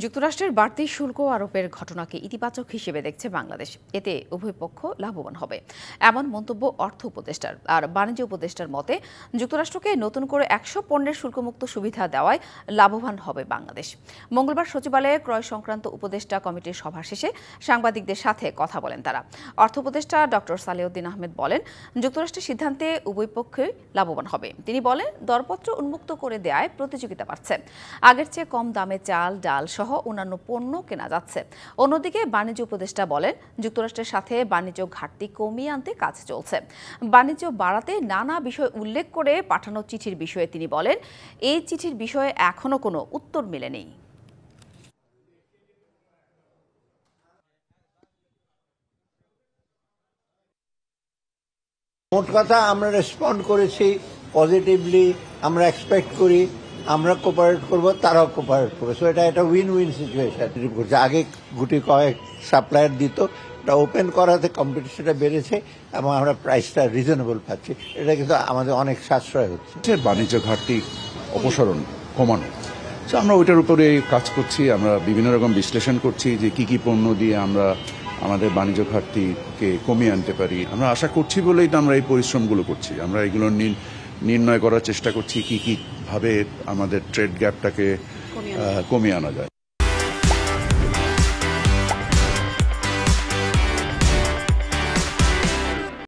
যুক্তরাষ্ট্রের বাড়তি শুল্ক আরোপের ঘটনাকে ইতিবাচক হিসেবে দেখছে বাংলাদেশ। এতে উভয় পক্ষ লাভবান হবে, এমন মন্তব্য অর্থ উপদেষ্টার। আর বাণিজ্য উপদেষ্টার মতে, যুক্তরাষ্ট্রকে নতুন করে 100 পণ্যের শুল্কমুক্ত সুবিধা দেওয়ায় লাভবান হবে বাংলাদেশ। মঙ্গলবার সচিবালয়ে ক্রয় সংক্রান্ত উপদেষ্টা কমিটির সভা শেষে সাংবাদিকদের সাথে কথা বলেন তারা। অর্থ উপদেষ্টা ডক্টর সালেউদ্দিন আহমেদ বলেন, যুক্তরাষ্ট্রের সিদ্ধান্তে উভয় পক্ষই লাভবান হবে। তিনি বলেন, দরপত্র উন্মুক্ত করে দেওয়ায় প্রতিযোগিতা বাড়ছে, আগের চেয়ে কম দামে চাল, ডাল সহ অন্যান্য পণ্য কেনা যাচ্ছে। অন্যদিকে বাণিজ্য উপদেষ্টা বলেন, যুক্তরাষ্ট্রের সাথে বাণিজ্য ঘাটতি কমিয়ে আনতে কাজ চলছে। বাণিজ্য বাড়াতে নানা বিষয় উল্লেখ করে পাঠানো চিঠির বিষয়ে তিনি বলেন, এই চিঠির বিষয়ে এখনো কোনো উত্তর মেলেনি। মোট কথা আমরা রেসপন্ড করেছি পজিটিভলি। আমরা এক্সপেক্ট করি আমরা কোপারেট করব, তারাও কোপারেট করবে। সো এটা উইন উইন সিচুয়েশন করছে। আগে গুটি কয়েক সাপ্লায়ার দিত, এটা ওপেন করাতে কম্পিটিশনটা বেড়েছে এবং আমরা প্রাইসটা রিজনেবল পাচ্ছি। এটা কিন্তু আমাদের অনেক সাশ্রয় হচ্ছে। বাণিজ্য ঘাটতি অপসারণ কমানো, আমরা ওইটার উপরে কাজ করছি। আমরা বিভিন্ন রকম বিশ্লেষণ করছি যে কি কি পণ্য দিয়ে আমরা আমাদের বাণিজ্য ঘাটতিকে কমিয়ে আনতে পারি। আমরা আশা করছি বলেই তো আমরা এই পরিশ্রমগুলো করছি। আমরা এগুলো নির্ণয় করার চেষ্টা করছি কি কি ভাবে আমাদের ট্রেড গ্যাপটাকে কমিয়ে আনা যায়।